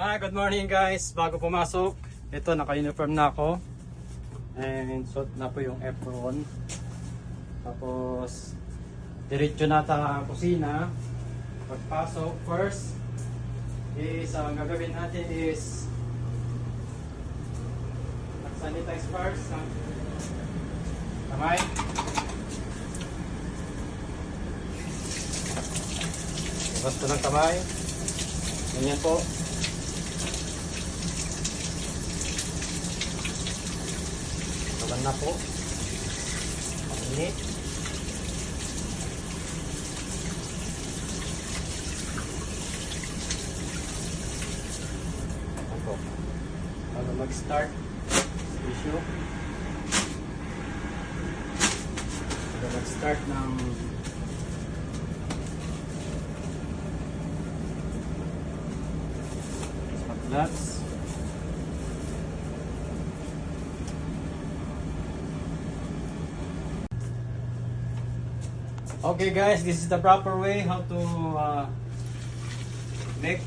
Hi, good morning guys. Bago pumasok, ito naka-uniform na ako. And suot na po yung apron. Tapos diretso na ta kusina. Pagpasok, first is ang gagawin natin is sanitize first ng kamay. Basta ng kamay. Ganyan po. Taban na po. Mainit. Ito. Bago mag-start issue. Bago mag-start ng nuts. Okay guys, this is the proper way how to make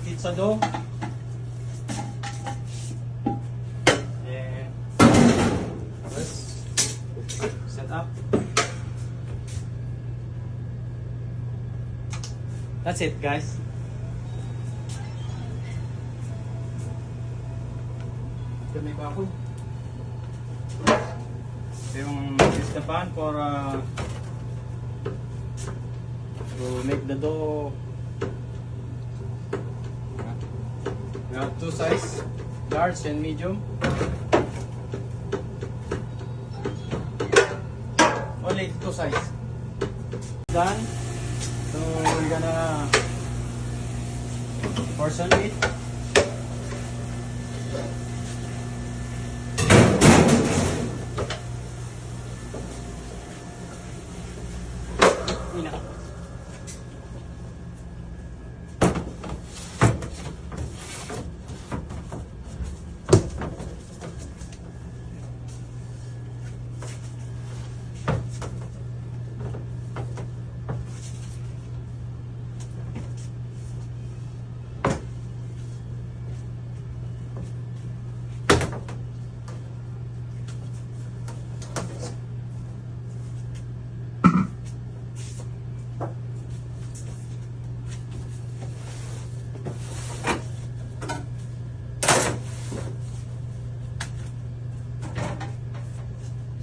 pizza dough. And let's set up. That's it guys. May bakoy. Ito yung use the pan for to make the dough. We have two size, large and medium. Only two size. Done. So we're gonna portion it.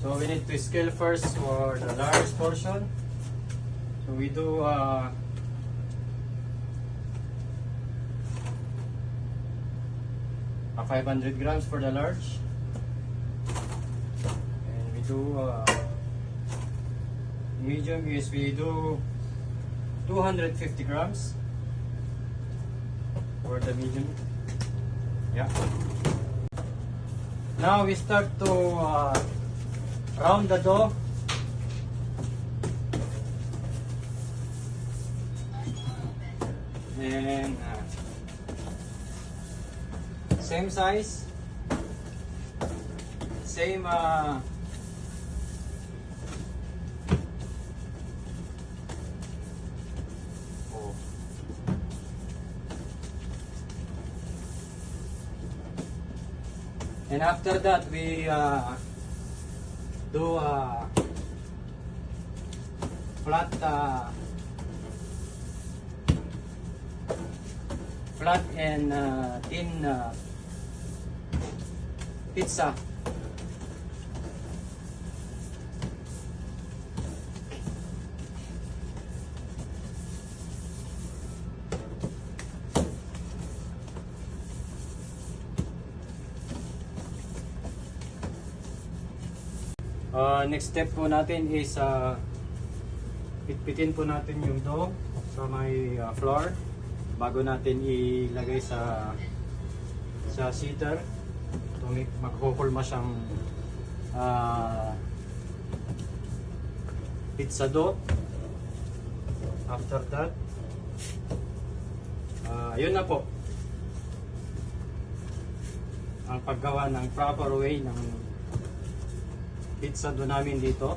So we need to scale first for the large portion. So we do a 500 grams for the large, and we do medium is we do 250 grams for the medium. Yeah. Now we start to round the dough. And same size, same and after that we do flat and thin pizza. Next step po natin is pitpitin po natin yung dough sa may flour bago natin ilagay sa seeder. So maghuhulma siyang pizza dough. After that, yun na po ang paggawa ng proper way ng pizza dough namin dito.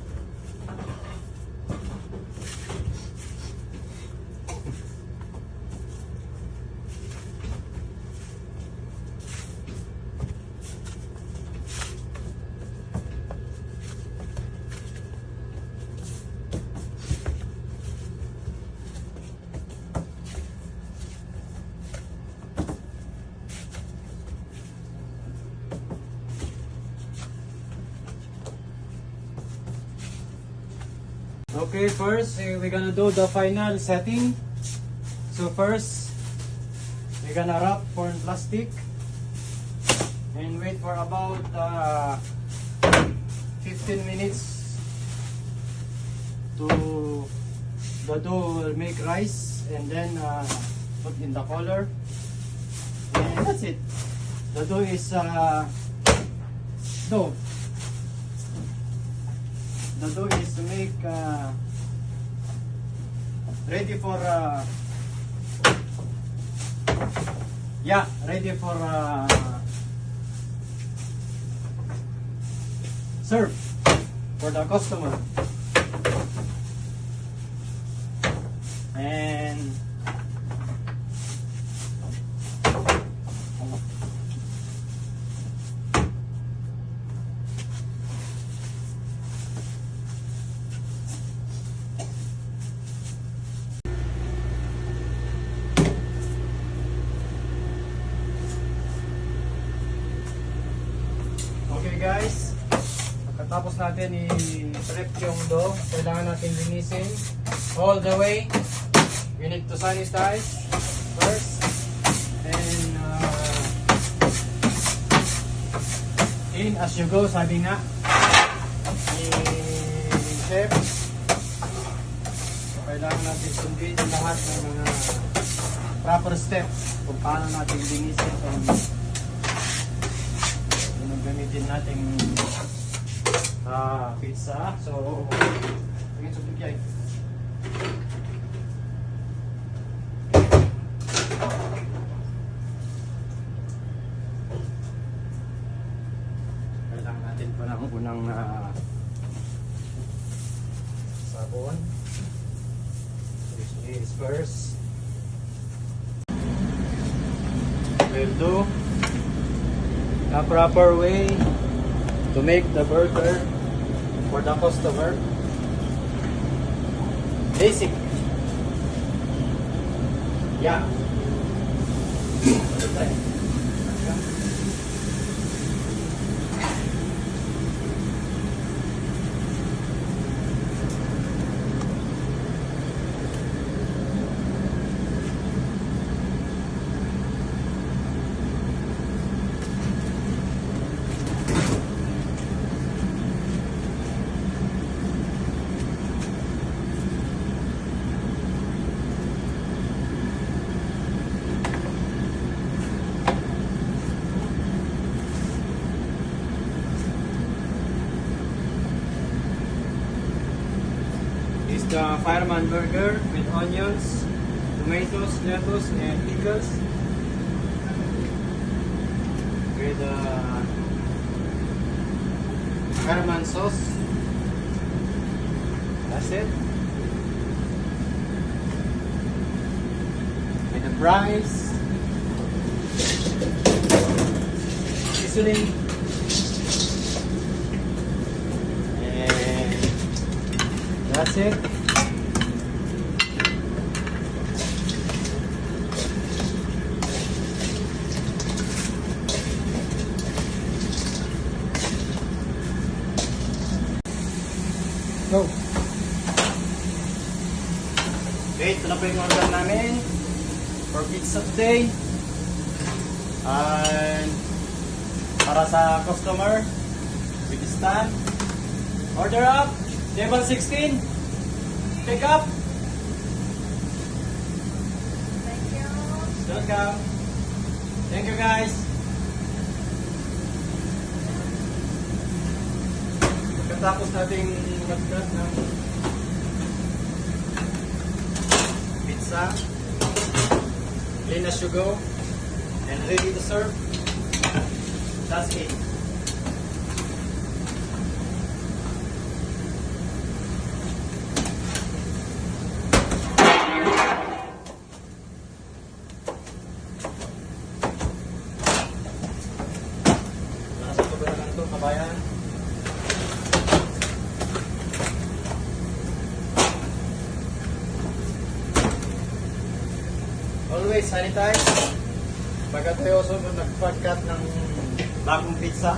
Okay, first we're gonna do the final setting. So first, we're gonna wrap corn plastic and wait for about 15 minutes to the dough will make rise, and then put in the color, and that's it. The dough is dough. The dough is to make ready for ready for serve for the customer. And okay guys, pagkatapos natin i-prep yung dough, kailangan natin linisin all the way. We need to sanitize first, and in as you go, sabi nga ni chef. So, kailangan natin sundin lahat ng mga proper steps kung paano natin linisin itong gamitin natin pizza. So, tingin sa bigay. Kailangan natin pa ng unang sabon. This is first. We'll do the proper way to make the burger for the customer. Basic. Yeah. It's the fireman burger with onions, tomatoes, lettuce, and pickles. With fireman sauce. That's it. With the fries, seasoning, and that's it. Go. Okay, ito na po yung order namin for pizza today. And para sa customer, with the stand. Order up, table 16. Pick up. Thank you. Welcome. Thank you guys. Pagkatapos nating mag-cut ng pizza, clean as you go, and ready to serve. That's it. Nasa tubo na lang ito, kabayan. Always sanitize. Pagka tayo sunod nagpagkat ng bagong pizza.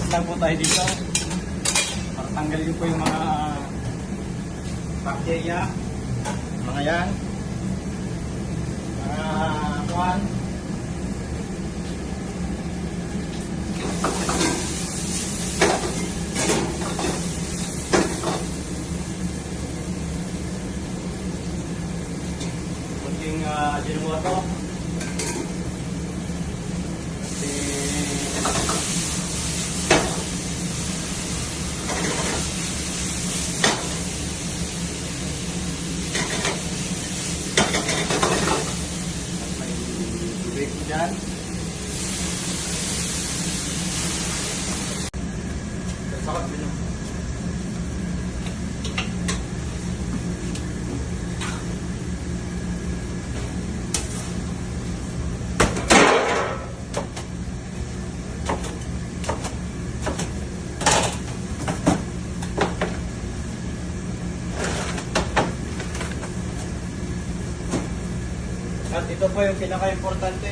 butas lang po tayo dito para tanggalin po yung mga bacteria, mga yan, mga kuhan. Kunting ginuwa to. Dyan. Sakot din. At ito po yung pinaka-importante.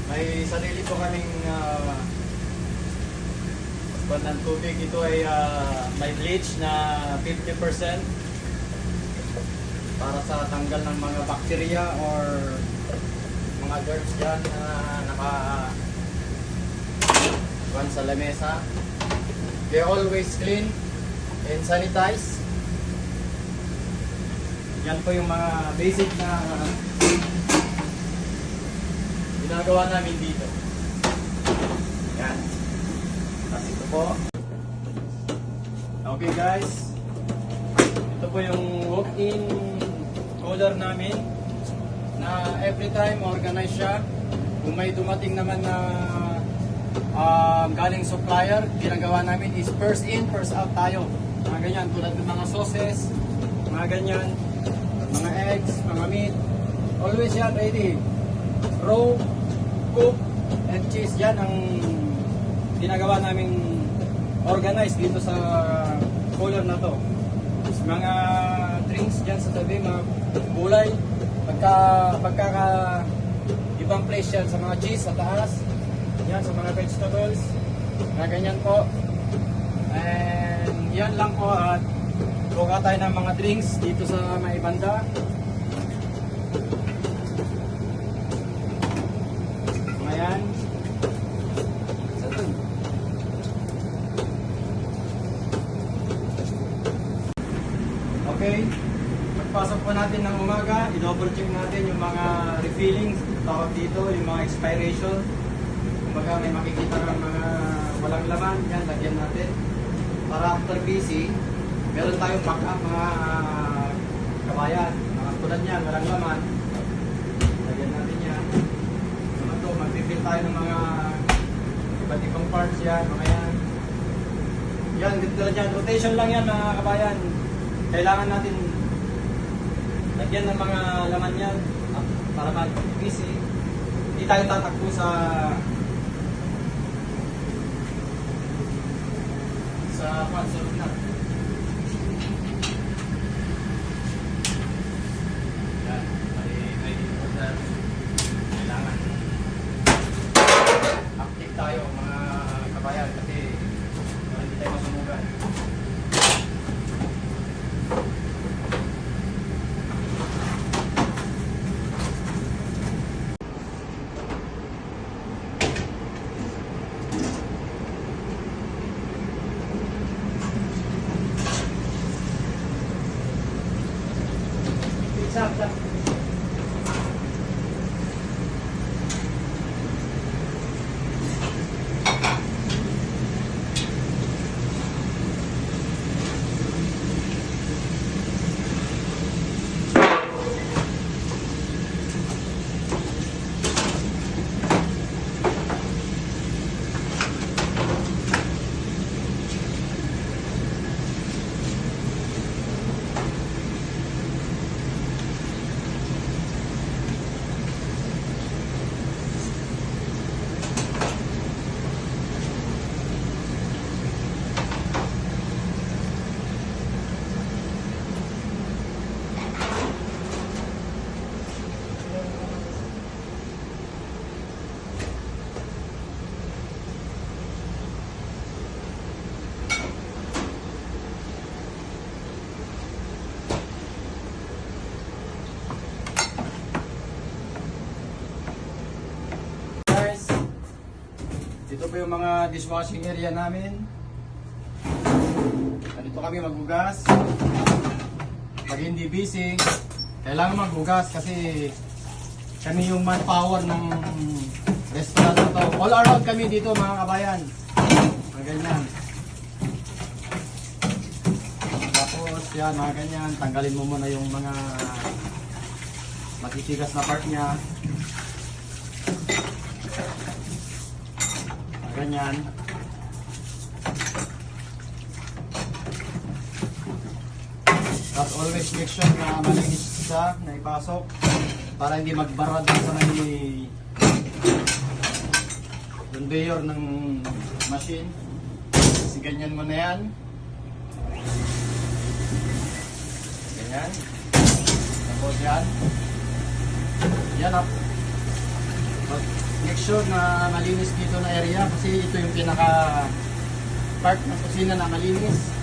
May sarili po kaming ng tubig. Ito ay may bleach na 50% para sa tanggal ng mga bacteria or mga germs dyan na naka sa lamesa. They always clean and sanitize. Yan po yung mga basic na ginagawa namin dito. Yan. Tapos ito po. Okay guys. Ito po yung walk-in cooler namin na every time organize siya. Kung may dumating naman na galing supplier, ginagawa namin is first in, first out tayo. Mga ganyan, tulad ng mga sauces, mga ganyan, mga eggs, mga meat. Always yan ready. Raw, cook, and cheese. Yan ang ginagawa naming organize dito sa cooler na to. Mga drinks dyan sa tabi, mga gulay. Pagka ibang place yan sa mga cheese sa taas. Yan sa mga vegetables. Mga ganyan po. And yan lang po at buka tayo ng mga drinks dito sa may banda. Ayan. Okay. Pagpasok po natin ng umaga, i-double check natin yung mga refillings, tawag dito, yung mga expiration. Kumbaga may makikita ng mga walang laman, yan, lagyan natin. Para after busy, meron tayong backup mga kabayan. Mga tulad niyan, walang laman. Lagyan natin yan. Naman to, mag-refill tayo ng mga iba't ibang parts yan, mga yan. Yan, tulad yan. Rotation lang yan mga kabayan. Kailangan natin lagyan ng mga laman yan para mag-busy. Hindi tayo tatakbo sa pansulog na. Yan, may order. Kailangan active tayo mga kabayan kasi hindi tayo masumugan. Sakta. Ito po yung mga dishwashing area namin. Dito kami maghugas. Pag hindi busy, kailangan maghugas kasi kami yung manpower ng restaurant na to. All around kami dito mga kabayan. Mga ganyan. Tapos yan, mga ganyan. Tanggalin mo muna yung mga matitigas na part niya. Mga ganyan. Tapos always make sure na malinis siya, na ipasok para hindi magbara doon sa may conveyor ng machine. Kasi ganyan mo na yan. Ganyan. Tapos yan. Yan up. Make sure na malinis dito na area kasi ito yung pinaka part ng kusina na malinis.